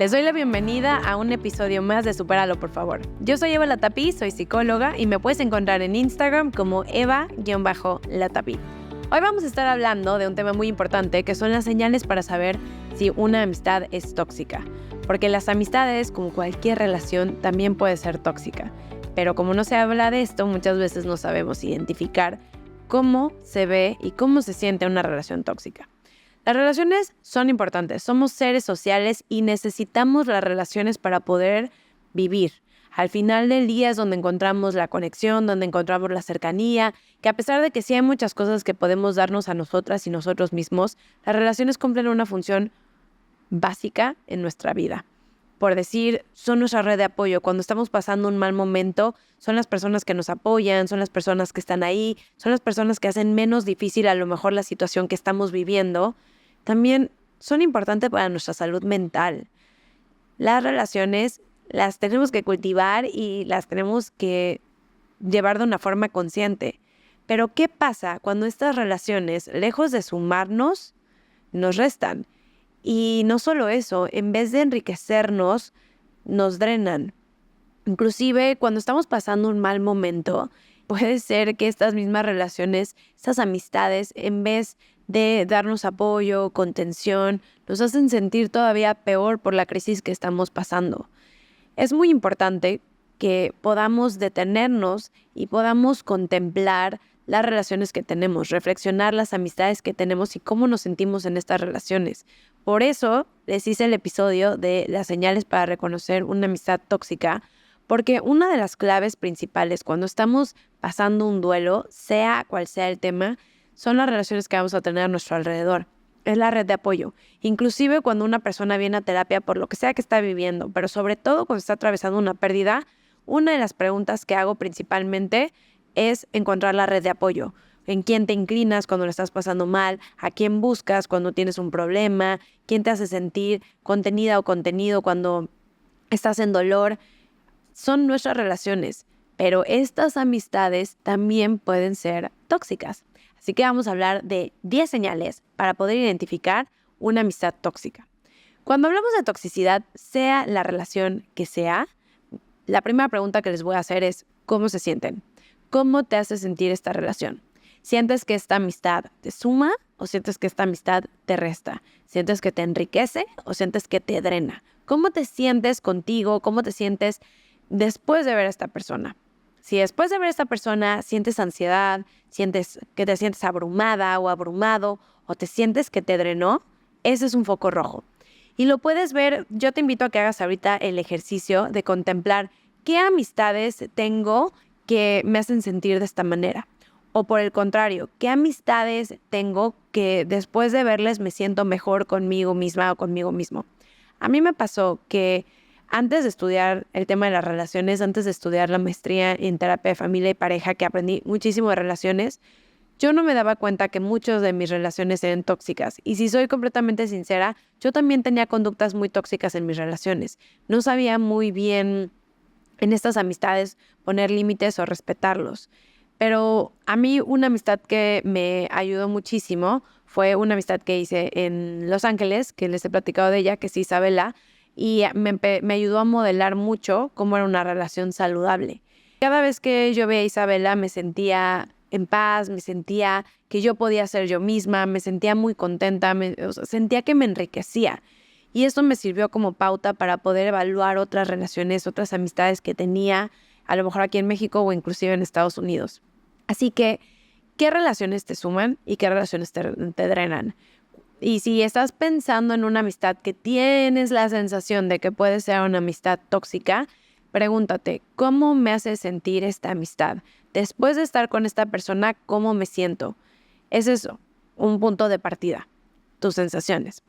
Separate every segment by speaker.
Speaker 1: Les doy la bienvenida a un episodio más de Supéralo, por favor. Yo soy Eva Latapí, soy psicóloga y me puedes encontrar en Instagram como Eva-Latapí. Hoy vamos a estar hablando de un tema muy importante que son las señales para saber si una amistad es tóxica. Porque las amistades, como cualquier relación, también puede ser tóxica. Pero como no se habla de esto, muchas veces no sabemos identificar cómo se ve y cómo se siente una relación tóxica. Las relaciones son importantes, somos seres sociales y necesitamos las relaciones para poder vivir. Al final del día es donde encontramos la conexión, donde encontramos la cercanía, que a pesar de que sí hay muchas cosas que podemos darnos a nosotras y nosotros mismos, las relaciones cumplen una función básica en nuestra vida. Por decir, son nuestra red de apoyo. Cuando estamos pasando un mal momento, son las personas que nos apoyan, son las personas que están ahí, son las personas que hacen menos difícil a lo mejor la situación que estamos viviendo. También son importantes para nuestra salud mental. Las relaciones las tenemos que cultivar y las tenemos que llevar de una forma consciente. Pero ¿qué pasa cuando estas relaciones, lejos de sumarnos, nos restan? Y no solo eso, en vez de enriquecernos, nos drenan. Inclusive cuando estamos pasando un mal momento, puede ser que estas mismas relaciones, estas amistades, en vez de darnos apoyo, contención, nos hacen sentir todavía peor por la crisis que estamos pasando. Es muy importante que podamos detenernos y podamos contemplar las relaciones que tenemos, reflexionar las amistades que tenemos y cómo nos sentimos en estas relaciones. Por eso les hice el episodio de las señales para reconocer una amistad tóxica, porque una de las claves principales cuando estamos pasando un duelo, sea cual sea el tema, son las relaciones que vamos a tener a nuestro alrededor. Es la red de apoyo. Inclusive cuando una persona viene a terapia por lo que sea que está viviendo, pero sobre todo cuando está atravesando una pérdida, una de las preguntas que hago principalmente es encontrar la red de apoyo. En quién te inclinas cuando lo estás pasando mal, a quién buscas cuando tienes un problema, quién te hace sentir contenida o contenido cuando estás en dolor. Son nuestras relaciones, pero estas amistades también pueden ser tóxicas. Así que vamos a hablar de 10 señales para poder identificar una amistad tóxica. Cuando hablamos de toxicidad, sea la relación que sea, la primera pregunta que les voy a hacer es ¿cómo se sienten? ¿Cómo te hace sentir esta relación? ¿Sientes que esta amistad te suma o sientes que esta amistad te resta? ¿Sientes que te enriquece o sientes que te drena? ¿Cómo te sientes contigo? ¿Cómo te sientes después de ver a esta persona? Si después de ver a esta persona sientes ansiedad, sientes que te sientes abrumada o abrumado o te sientes que te drenó, ese es un foco rojo. Y lo puedes ver, yo te invito a que hagas ahorita el ejercicio de contemplar qué amistades tengo que me hacen sentir de esta manera. O por el contrario, qué amistades tengo que después de verles me siento mejor conmigo misma o conmigo mismo. A mí me pasó que antes de estudiar el tema de las relaciones, antes de estudiar la maestría en terapia de familia y pareja, que aprendí muchísimo de relaciones, yo no me daba cuenta que muchas de mis relaciones eran tóxicas. Y si soy completamente sincera, yo también tenía conductas muy tóxicas en mis relaciones. No sabía muy bien en estas amistades poner límites o respetarlos. Pero a mí una amistad que me ayudó muchísimo fue una amistad que hice en Los Ángeles, que les he platicado de ella, que es Isabela, y me ayudó a modelar mucho cómo era una relación saludable. Cada vez que yo veía a Isabela me sentía en paz, me sentía que yo podía ser yo misma, me sentía muy contenta, sentía que me enriquecía. Y esto me sirvió como pauta para poder evaluar otras relaciones, otras amistades que tenía, a lo mejor aquí en México o inclusive en Estados Unidos. Así que, ¿qué relaciones te suman y qué relaciones te drenan? Y si estás pensando en una amistad que tienes la sensación de que puede ser una amistad tóxica, pregúntate, ¿cómo me hace sentir esta amistad? Después de estar con esta persona, ¿cómo me siento? Es eso, un punto de partida, tus sensaciones.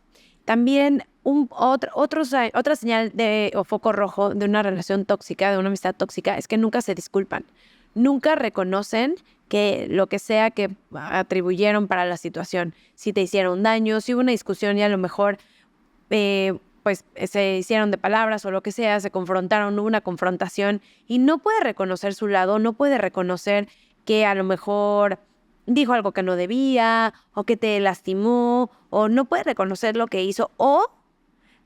Speaker 1: También otra señal o foco rojo de una relación tóxica, de una amistad tóxica, es que nunca se disculpan. Nunca reconocen que lo que sea que atribuyeron para la situación, si te hicieron daño, si hubo una discusión y a lo mejor pues se hicieron de palabras o lo que sea, se confrontaron, hubo una confrontación y no puede reconocer su lado, no puede reconocer que a lo mejor dijo algo que no debía o que te lastimó o no puede reconocer lo que hizo o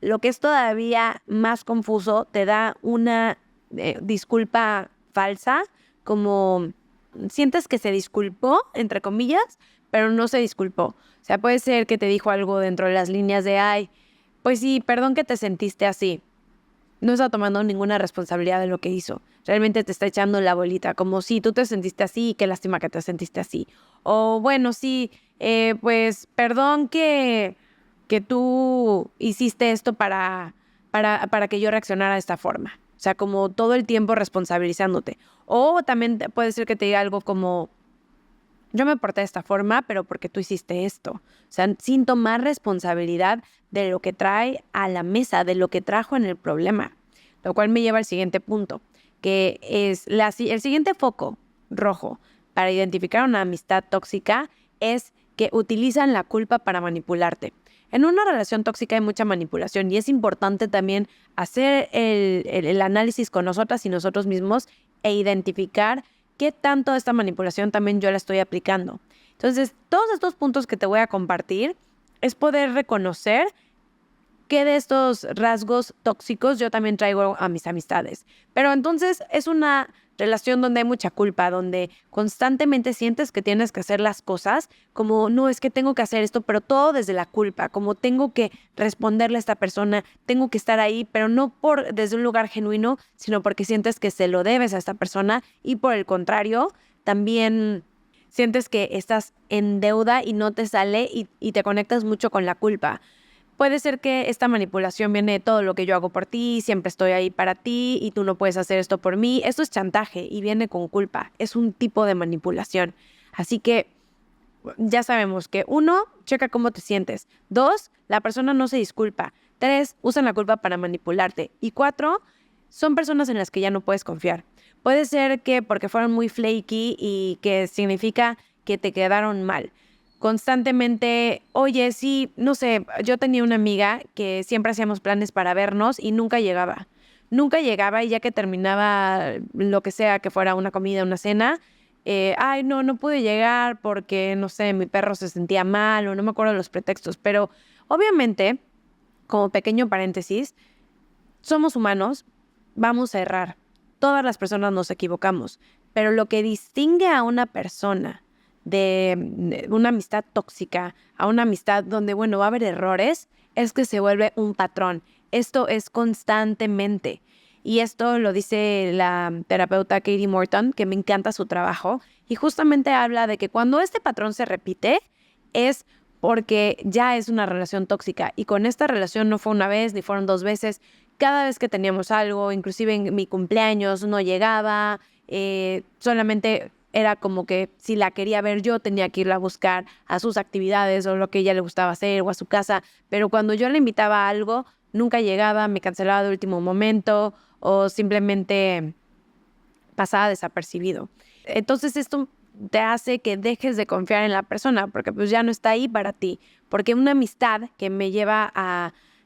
Speaker 1: Lo que es todavía más confuso, te da una disculpa falsa, como sientes que se disculpó, entre comillas, pero no se disculpó. O sea, puede ser que te dijo algo dentro de las líneas de, ay, pues sí, perdón que te sentiste así. No está tomando ninguna responsabilidad de lo que hizo. Realmente te está echando la bolita, como si tú te sentiste así, qué lástima que te sentiste así. O bueno, sí, pues perdón que tú hiciste esto para que yo reaccionara de esta forma. O sea, como todo el tiempo responsabilizándote. O también puede ser que te diga algo como, yo me porté de esta forma, pero porque tú hiciste esto. O sea, sin tomar responsabilidad de lo que trae a la mesa, de lo que trajo en el problema. Lo cual me lleva al siguiente punto, que es el siguiente foco rojo para identificar una amistad tóxica es que utilizan la culpa para manipularte. En una relación tóxica hay mucha manipulación y es importante también hacer el análisis con nosotras y nosotros mismos e identificar qué tanto de esta manipulación también yo la estoy aplicando. Entonces, todos estos puntos que te voy a compartir es poder reconocer qué de estos rasgos tóxicos yo también traigo a mis amistades. Pero entonces es una relación donde hay mucha culpa, donde constantemente sientes que tienes que hacer las cosas como, no, es que tengo que hacer esto, pero todo desde la culpa, como tengo que responderle a esta persona, tengo que estar ahí, pero no desde un lugar genuino, sino porque sientes que se lo debes a esta persona y por el contrario, también sientes que estás en deuda y no te sale y te conectas mucho con la culpa. Puede ser que esta manipulación viene de todo lo que yo hago por ti, siempre estoy ahí para ti y tú no puedes hacer esto por mí. Esto es chantaje y viene con culpa. Es un tipo de manipulación. Así que ya sabemos que 1, checa cómo te sientes. 2, la persona no se disculpa. 3, usan la culpa para manipularte. Y 4, son personas en las que ya no puedes confiar. Puede ser que porque fueron muy flaky y que significa que te quedaron mal. Constantemente, oye, sí, no sé, yo tenía una amiga que siempre hacíamos planes para vernos y nunca llegaba. Nunca llegaba y ya que terminaba lo que sea, que fuera una comida, una cena, ay, no pude llegar porque, no sé, mi perro se sentía mal o no me acuerdo los pretextos. Pero obviamente, como pequeño paréntesis, somos humanos, vamos a errar. Todas las personas nos equivocamos, pero lo que distingue a una persona de una amistad tóxica a una amistad donde, bueno, va a haber errores, es que se vuelve un patrón. Esto es constantemente. Y esto lo dice la terapeuta Katie Morton, que me encanta su trabajo, y justamente habla de que cuando este patrón se repite es porque ya es una relación tóxica. Y con esta relación no fue una vez ni fueron 2 veces. Cada vez que teníamos algo, inclusive en mi cumpleaños, no llegaba, solamente era como que si la quería ver yo tenía que irla a buscar a sus actividades o lo que ella le gustaba hacer o a su casa, pero cuando yo la invitaba a algo, nunca llegaba, me cancelaba de último momento o simplemente pasaba desapercibido. Entonces esto te hace que dejes de confiar en la persona porque pues ya no está ahí para ti, porque una amistad que me lleva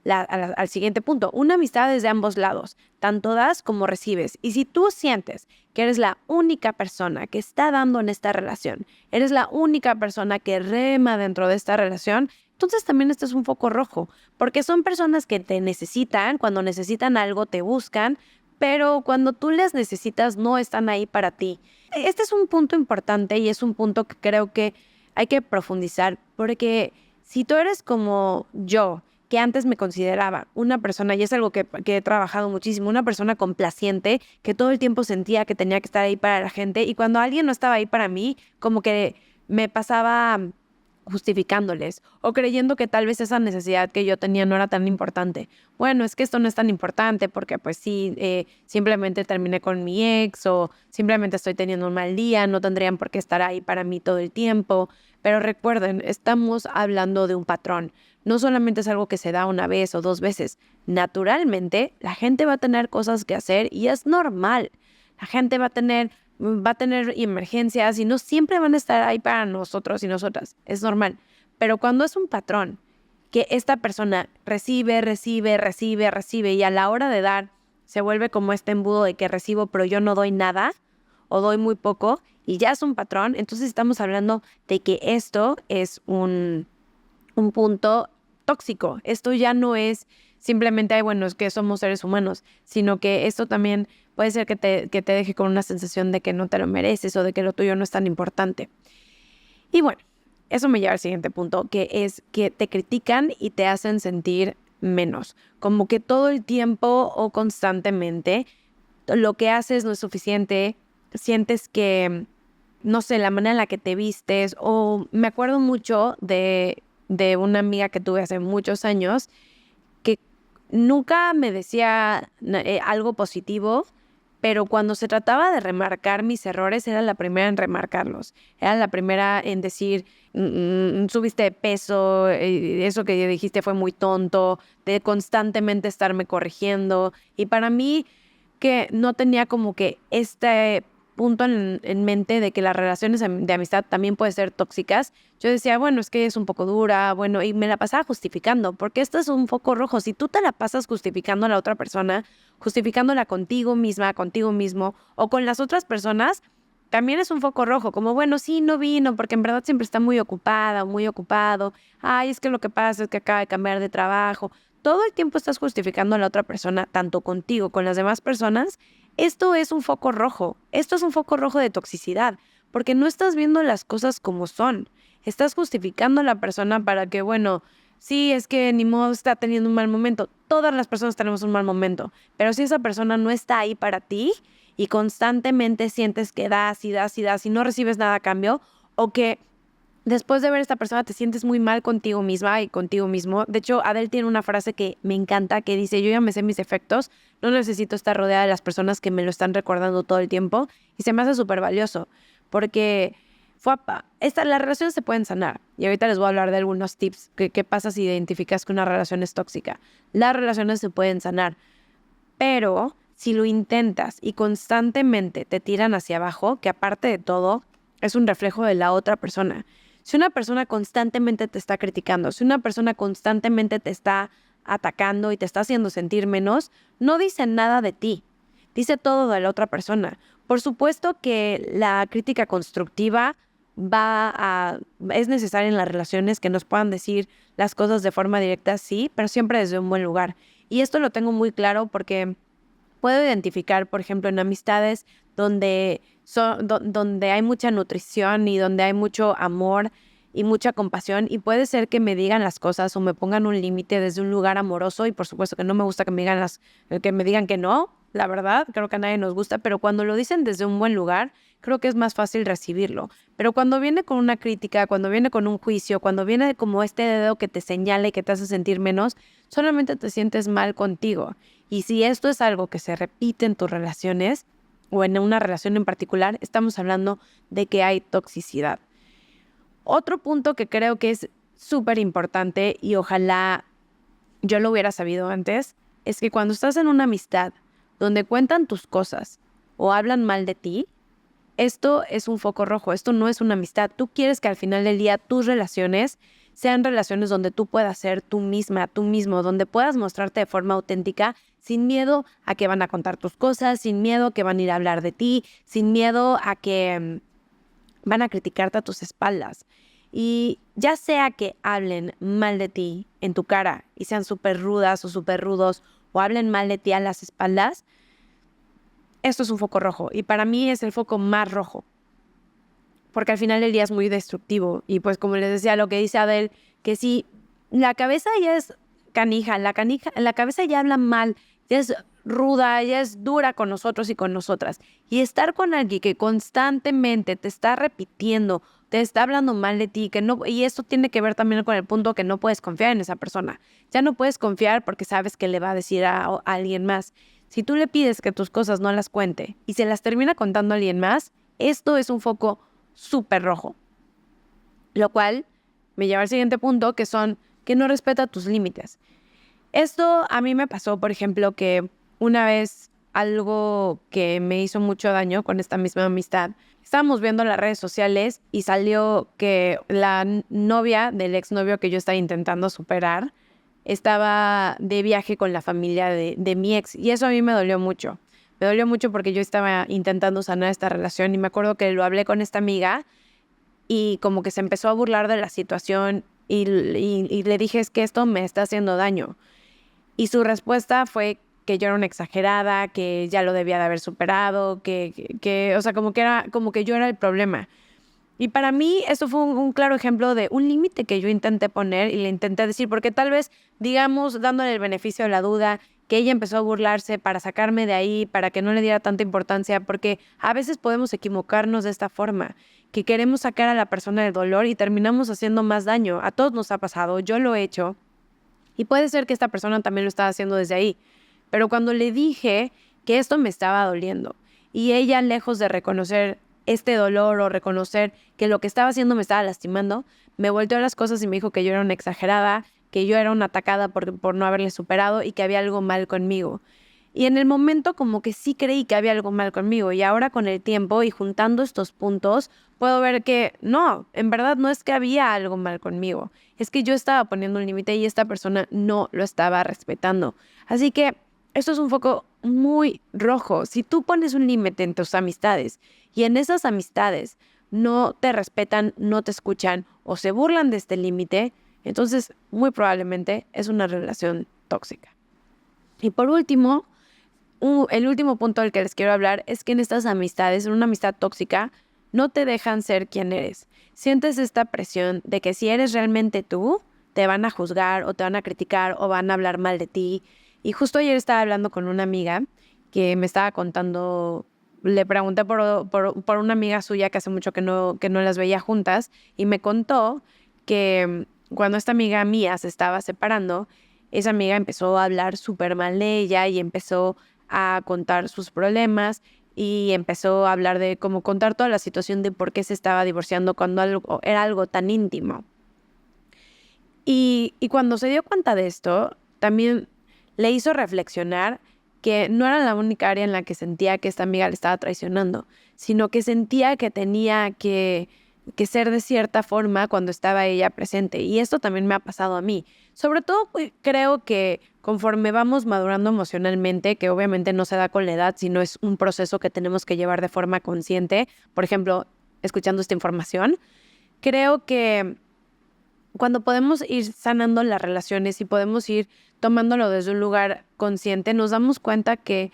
Speaker 1: al siguiente punto, una amistad es de ambos lados, tanto das como recibes. Y si tú sientes que eres la única persona que está dando en esta relación, eres la única persona que rema dentro de esta relación, entonces también este es un foco rojo, porque son personas que te necesitan, cuando necesitan algo te buscan, pero cuando tú les necesitas no están ahí para ti. Este es un punto importante y es un punto que creo que hay que profundizar, porque si tú eres como yo, que antes me consideraba una persona, y es algo que he trabajado muchísimo, una persona complaciente, que todo el tiempo sentía que tenía que estar ahí para la gente, y cuando alguien no estaba ahí para mí, como que me pasaba justificándoles o creyendo que tal vez esa necesidad que yo tenía no era tan importante. Bueno, es que esto no es tan importante porque pues sí, simplemente terminé con mi ex o simplemente estoy teniendo un mal día, no tendrían por qué estar ahí para mí todo el tiempo. Pero recuerden, estamos hablando de un patrón. No solamente es algo que se da una vez o 2 veces. Naturalmente, la gente va a tener cosas que hacer y es normal. La gente va a tener emergencias y no siempre van a estar ahí para nosotros y nosotras. Es normal. Pero cuando es un patrón que esta persona recibe y a la hora de dar se vuelve como este embudo de que recibo pero yo no doy nada o doy muy poco y ya es un patrón, entonces estamos hablando de que esto es un punto tóxico. Esto ya no es simplemente, ay, bueno, es que somos seres humanos, sino que esto también puede ser que te deje con una sensación de que no te lo mereces o de que lo tuyo no es tan importante. Y bueno, eso me lleva al siguiente punto, que es que te critican y te hacen sentir menos. Como que todo el tiempo o constantemente lo que haces no es suficiente, sientes que, no sé, la manera en la que te vistes, o me acuerdo mucho de una amiga que tuve hace muchos años que nunca me decía algo positivo, pero cuando se trataba de remarcar mis errores, era la primera en remarcarlos. Era la primera en decir, subiste de peso, eso que dijiste fue muy tonto, de constantemente estarme corrigiendo. Y para mí, que no tenía como que este punto en mente de que las relaciones de amistad también pueden ser tóxicas, yo decía, bueno, es que es un poco dura, bueno, y me la pasaba justificando, porque esto es un foco rojo. Si tú te la pasas justificando a la otra persona, justificándola contigo misma, contigo mismo, o con las otras personas, también es un foco rojo, como, bueno, sí, no vino, porque en verdad siempre está muy ocupada o muy ocupado. Ay, es que lo que pasa es que acaba de cambiar de trabajo. Todo el tiempo estás justificando a la otra persona, tanto contigo, con las demás personas. Esto es un foco rojo. Esto es un foco rojo de toxicidad, porque no estás viendo las cosas como son. Estás justificando a la persona para que, bueno, sí, es que ni modo está teniendo un mal momento. Todas las personas tenemos un mal momento, pero si esa persona no está ahí para ti y constantemente sientes que das y das y das y no recibes nada a cambio, o que después de ver a esta persona te sientes muy mal contigo misma y contigo mismo. De hecho, Adele tiene una frase que me encanta que dice, yo ya me sé mis defectos, no necesito estar rodeada de las personas que me lo están recordando todo el tiempo, y se me hace súper valioso porque las relaciones se pueden sanar, y ahorita les voy a hablar de algunos tips. ¿Qué pasa si identificas que una relación es tóxica? Las relaciones se pueden sanar, pero si lo intentas y constantemente te tiran hacia abajo, que aparte de todo es un reflejo de la otra persona. Si una persona constantemente te está criticando, si una persona constantemente te está atacando y te está haciendo sentir menos, no dice nada de ti, dice todo de la otra persona. Por supuesto que la crítica constructiva es necesaria en las relaciones, que nos puedan decir las cosas de forma directa, sí, pero siempre desde un buen lugar. Y esto lo tengo muy claro porque puedo identificar, por ejemplo, en amistades donde hay mucha nutrición y donde hay mucho amor y mucha compasión, y puede ser que me digan las cosas o me pongan un límite desde un lugar amoroso, y por supuesto que no me gusta que me digan que no, la verdad, creo que a nadie nos gusta, pero cuando lo dicen desde un buen lugar, creo que es más fácil recibirlo. Pero cuando viene con una crítica, cuando viene con un juicio, cuando viene como este dedo que te señala y que te hace sentir menos, solamente te sientes mal contigo. Y si esto es algo que se repite en tus relaciones o en una relación en particular, estamos hablando de que hay toxicidad. Otro punto que creo que es súper importante, y ojalá yo lo hubiera sabido antes, es que cuando estás en una amistad donde cuentan tus cosas o hablan mal de ti, esto es un foco rojo, esto no es una amistad. Tú quieres que al final del día tus relaciones sean relaciones donde tú puedas ser tú misma, tú mismo, donde puedas mostrarte de forma auténtica, sin miedo a que van a contar tus cosas, sin miedo a que van a ir a hablar de ti, sin miedo a que van a criticarte a tus espaldas. Y ya sea que hablen mal de ti en tu cara y sean súper rudas o súper rudos, o hablen mal de ti a las espaldas, esto es un foco rojo, y para mí es el foco más rojo, porque al final del día es muy destructivo. Y pues como les decía, lo que dice Adele, que si la cabeza ya es canija, la cabeza ya habla mal, ya es ruda, ya es dura con nosotros y con nosotras, y estar con alguien que constantemente te está repitiendo, te está hablando mal de ti, que no, y esto tiene que ver también con el punto que no puedes confiar en esa persona. Ya no puedes confiar porque sabes que le va a decir a alguien más. Si tú le pides que tus cosas no las cuente y se las termina contando a alguien más, esto es un foco súper rojo. Lo cual me lleva al siguiente punto, que son que no respeta tus límites. Esto a mí me pasó, por ejemplo, que una vez, algo que me hizo mucho daño con esta misma amistad, estábamos viendo las redes sociales y salió que la novia del exnovio que yo estaba intentando superar estaba de viaje con la familia de mi ex, y eso a mí me dolió mucho. Me dolió mucho porque yo estaba intentando sanar esta relación, y me acuerdo que lo hablé con esta amiga y como que se empezó a burlar de la situación, y le dije, es que esto me está haciendo daño. Y su respuesta fue que yo era una exagerada, que ya lo debía de haber superado, o sea, como que yo era el problema. Y para mí esto fue un claro ejemplo de un límite que yo intenté poner y le intenté decir, porque tal vez, digamos, dándole el beneficio de la duda, que ella empezó a burlarse para sacarme de ahí, para que no le diera tanta importancia, porque a veces podemos equivocarnos de esta forma, que queremos sacar a la persona del dolor y terminamos haciendo más daño. A todos nos ha pasado, yo lo he hecho, y puede ser que esta persona también lo estaba haciendo desde ahí. Pero cuando le dije que esto me estaba doliendo y ella, lejos de reconocer este dolor o reconocer que lo que estaba haciendo me estaba lastimando, me volteó las cosas y me dijo que yo era una exagerada, que yo era una atacada por no haberle superado y que había algo mal conmigo. Y en el momento como que sí creí que había algo mal conmigo, y ahora con el tiempo y juntando estos puntos puedo ver que no, en verdad no es que había algo mal conmigo, es que yo estaba poniendo un límite y esta persona no lo estaba respetando. Así que esto es un foco muy rojo. Si tú pones un límite en tus amistades y en esas amistades no te respetan, no te escuchan o se burlan de este límite, entonces muy probablemente es una relación tóxica. Y por último, el último punto del que les quiero hablar es que en estas amistades, en una amistad tóxica, no te dejan ser quien eres. Sientes esta presión de que si eres realmente tú, te van a juzgar o te van a criticar o van a hablar mal de ti. Y justo ayer estaba hablando con una amiga que me estaba contando, le pregunté por una amiga suya que hace mucho que no las veía juntas y me contó que cuando esta amiga mía se estaba separando, esa amiga empezó a hablar súper mal de ella y empezó a contar sus problemas y empezó a hablar de cómo contar toda la situación de por qué se estaba divorciando cuando era algo tan íntimo. Y cuando se dio cuenta de esto, también le hizo reflexionar que no era la única área en la que sentía que esta amiga le estaba traicionando, sino que sentía que tenía que ser de cierta forma cuando estaba ella presente. Y esto también me ha pasado a mí. Sobre todo creo que conforme vamos madurando emocionalmente, que obviamente no se da con la edad, sino es un proceso que tenemos que llevar de forma consciente, por ejemplo, escuchando esta información, creo que cuando podemos ir sanando las relaciones y podemos ir tomándolo desde un lugar consciente, nos damos cuenta que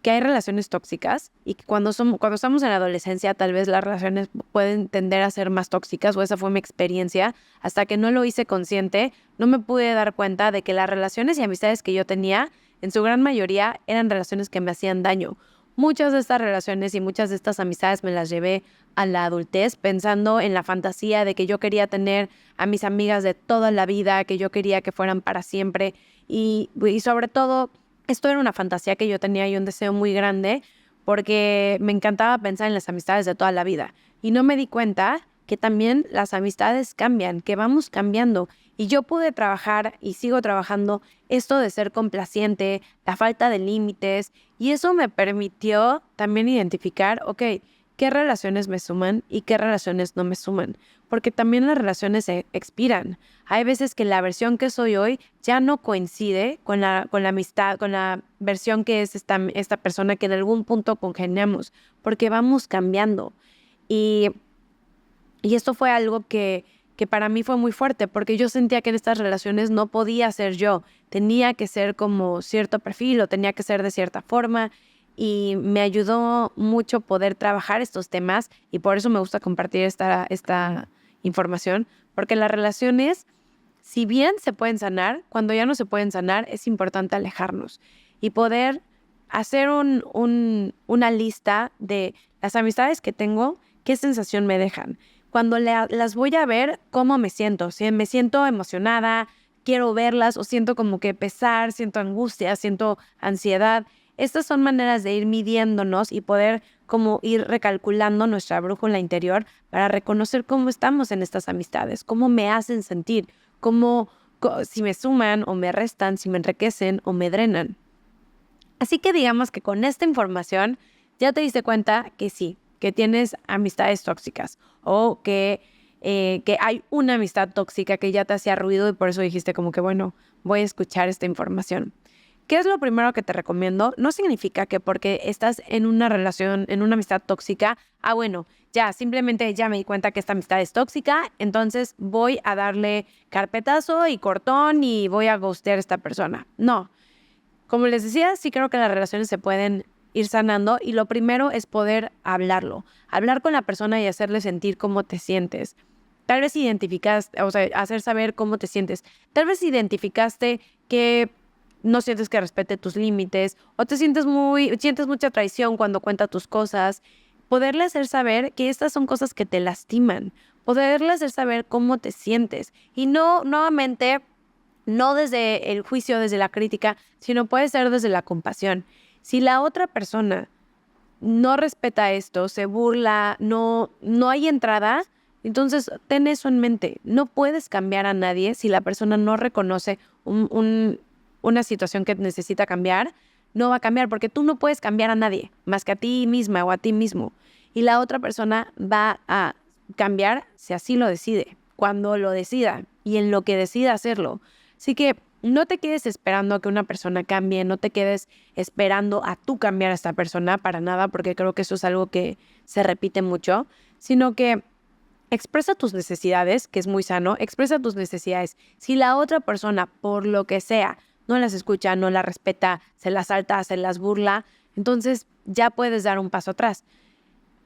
Speaker 1: hay relaciones tóxicas y que cuando estamos en la adolescencia tal vez las relaciones pueden tender a ser más tóxicas, o esa fue mi experiencia. Hasta que no lo hice consciente, no me pude dar cuenta de que las relaciones y amistades que yo tenía, en su gran mayoría, eran relaciones que me hacían daño. Muchas de estas relaciones y muchas de estas amistades me las llevé a la adultez pensando en la fantasía de que yo quería tener a mis amigas de toda la vida, que yo quería que fueran para siempre y sobre todo esto era una fantasía que yo tenía y un deseo muy grande porque me encantaba pensar en las amistades de toda la vida y no me di cuenta que también las amistades cambian, que vamos cambiando. Y yo pude trabajar y sigo trabajando esto de ser complaciente, la falta de límites, y eso me permitió también identificar, ok, qué relaciones me suman y qué relaciones no me suman, porque también las relaciones se expiran. Hay veces que la versión que soy hoy ya no coincide con la amistad, con la versión que es esta persona que en algún punto congeniamos, porque vamos cambiando. Y esto fue algo que para mí fue muy fuerte, porque yo sentía que en estas relaciones no podía ser yo. Tenía que ser como cierto perfil o tenía que ser de cierta forma. Y me ayudó mucho poder trabajar estos temas y por eso me gusta compartir esta información, porque las relaciones, si bien se pueden sanar, cuando ya no se pueden sanar, es importante alejarnos y poder hacer una lista de las amistades que tengo, qué sensación me dejan. Cuando las voy a ver, ¿cómo me siento? Si me siento emocionada, quiero verlas o siento como que pesar, siento angustia, siento ansiedad. Estas son maneras de ir midiéndonos y poder como ir recalculando nuestra brújula interior para reconocer cómo estamos en estas amistades, cómo me hacen sentir, si me suman o me restan, si me enriquecen o me drenan. Así que digamos que con esta información ya te diste cuenta que sí, que tienes amistades tóxicas o que hay una amistad tóxica que ya te hacía ruido y por eso dijiste como que bueno, voy a escuchar esta información. ¿Qué es lo primero que te recomiendo? No significa que porque estás en una relación, en una amistad tóxica, bueno, ya simplemente ya me di cuenta que esta amistad es tóxica, entonces voy a darle carpetazo y cortón y voy a ghostear a esta persona. No. Como les decía, sí creo que las relaciones se pueden ir sanando y lo primero es poder hablarlo. Hablar con la persona y hacerle sentir cómo te sientes. Tal vez identificaste, o sea, hacer saber cómo te sientes. Tal vez identificaste que no sientes que respete tus límites o sientes mucha traición cuando cuenta tus cosas. Poderle hacer saber que estas son cosas que te lastiman. Poderle hacer saber cómo te sientes. Y no, nuevamente, no desde el juicio, desde la crítica, sino puede ser desde la compasión. Si la otra persona no respeta esto, se burla, no hay entrada, entonces ten eso en mente. No puedes cambiar a nadie si la persona no reconoce una situación que necesita cambiar. No va a cambiar porque tú no puedes cambiar a nadie más que a ti misma o a ti mismo. Y la otra persona va a cambiar si así lo decide, cuando lo decida y en lo que decida hacerlo. Así que no te quedes esperando a que una persona cambie, no te quedes esperando a tú cambiar a esta persona para nada, porque creo que eso es algo que se repite mucho, sino que expresa tus necesidades, que es muy sano, expresa tus necesidades. Si la otra persona, por lo que sea, no las escucha, no las respeta, se las salta, se las burla, entonces ya puedes dar un paso atrás.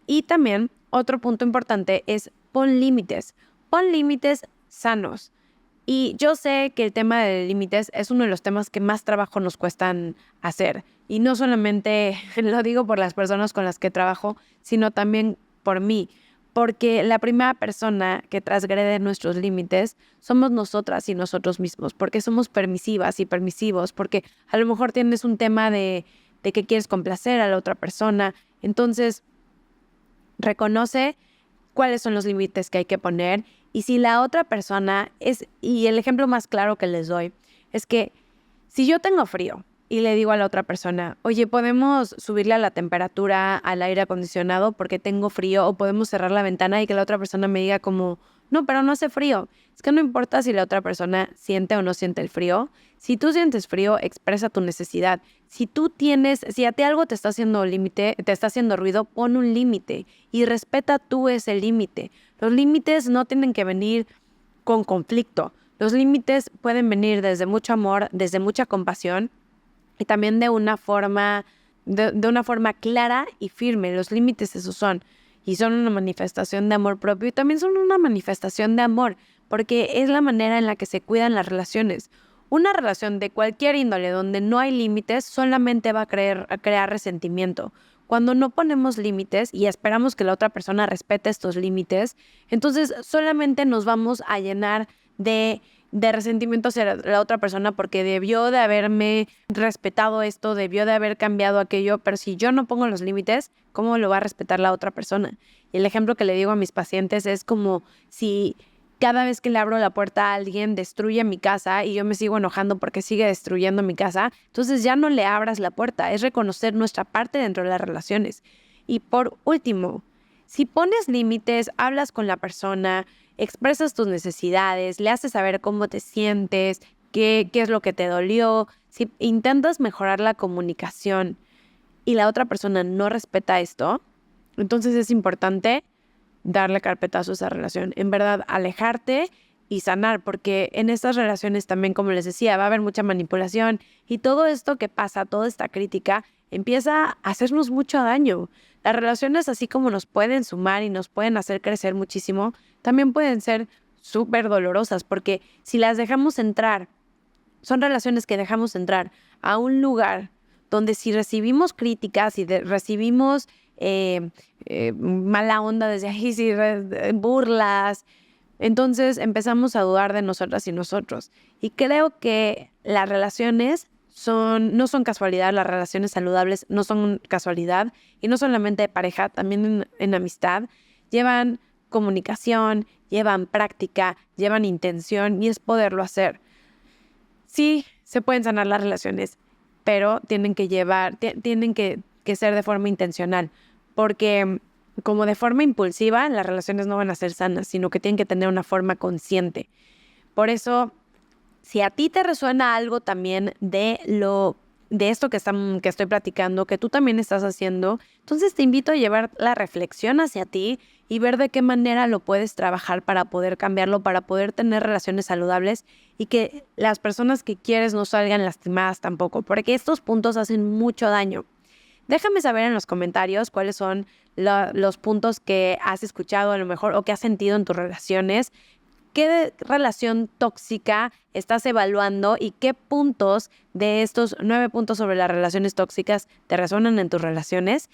Speaker 1: Y también otro punto importante es pon límites sanos. Y yo sé que el tema de límites es uno de los temas que más trabajo nos cuestan hacer. Y no solamente lo digo por las personas con las que trabajo, sino también por mí. Porque la primera persona que transgrede nuestros límites somos nosotras y nosotros mismos. Porque somos permisivas y permisivos. Porque a lo mejor tienes un tema de que quieres complacer a la otra persona. Entonces, reconoce cuáles son los límites que hay que poner. Y si la otra persona y el ejemplo más claro que les doy, es que si yo tengo frío y le digo a la otra persona, oye, ¿podemos subirle a la temperatura al aire acondicionado porque tengo frío? O podemos cerrar la ventana y que la otra persona me diga como, no, pero no hace frío. Es que no importa si la otra persona siente o no siente el frío. Si tú sientes frío, expresa tu necesidad. Si a ti algo te está haciendo ruido, pon un límite y respeta tú ese límite. Los límites no tienen que venir con conflicto. Los límites pueden venir desde mucho amor, desde mucha compasión y también de una forma clara y firme. Los límites esos son. Y son una manifestación de amor propio y también son una manifestación de amor, porque es la manera en la que se cuidan las relaciones. Una relación de cualquier índole donde no hay límites solamente va a crear resentimiento. Cuando no ponemos límites y esperamos que la otra persona respete estos límites, entonces solamente nos vamos a llenar de resentimiento hacia la otra persona porque debió de haberme respetado esto, debió de haber cambiado aquello, pero si yo no pongo los límites, ¿cómo lo va a respetar la otra persona? Y el ejemplo que le digo a mis pacientes es como si cada vez que le abro la puerta a alguien destruye mi casa y yo me sigo enojando porque sigue destruyendo mi casa, entonces ya no le abras la puerta, es reconocer nuestra parte dentro de las relaciones. Y por último, si pones límites, hablas con la persona, expresas tus necesidades, le haces saber cómo te sientes, qué es lo que te dolió, si intentas mejorar la comunicación y la otra persona no respeta esto, entonces es importante darle carpetazo a esa relación. En verdad, alejarte y sanar, porque en estas relaciones también, como les decía, va a haber mucha manipulación y todo esto que pasa, toda esta crítica, empieza a hacernos mucho daño. Las relaciones, así como nos pueden sumar y nos pueden hacer crecer muchísimo, también pueden ser súper dolorosas, porque si las dejamos entrar, son relaciones que dejamos entrar a un lugar donde si recibimos críticas y recibimos mala onda desde ahí, si burlas, entonces empezamos a dudar de nosotras y nosotros. Y creo que las relaciones no son casualidad, las relaciones saludables no son casualidad, y no solamente de pareja, también en amistad, llevan comunicación, llevan práctica, llevan intención y es poderlo hacer. Sí, se pueden sanar las relaciones, pero tienen que ser de forma intencional, porque como de forma impulsiva las relaciones no van a ser sanas, sino que tienen que tener una forma consciente. Por eso, si a ti te resuena algo también de lo de esto que estoy platicando, que tú también estás haciendo. Entonces te invito a llevar la reflexión hacia ti y ver de qué manera lo puedes trabajar para poder cambiarlo, para poder tener relaciones saludables y que las personas que quieres no salgan lastimadas tampoco, porque estos puntos hacen mucho daño. Déjame saber en los comentarios cuáles son los puntos que has escuchado a lo mejor o que has sentido en tus relaciones. ¿Qué relación tóxica estás evaluando y qué puntos de estos 9 puntos sobre las relaciones tóxicas te resuenan en tus relaciones?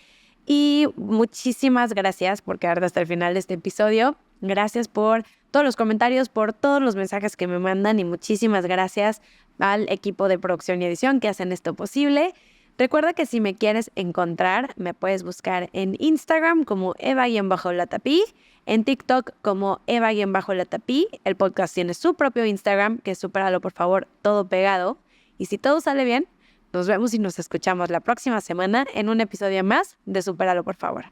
Speaker 1: Y muchísimas gracias por quedarte hasta el final de este episodio. Gracias por todos los comentarios, por todos los mensajes que me mandan y muchísimas gracias al equipo de producción y edición que hacen esto posible. Recuerda que si me quieres encontrar, me puedes buscar en Instagram como Eva-Latapí, en TikTok como Eva-Latapí. El podcast tiene su propio Instagram, que es Supéralo, por favor, todo pegado. Y si todo sale bien, nos vemos y nos escuchamos la próxima semana en un episodio más de Supéralo, por favor.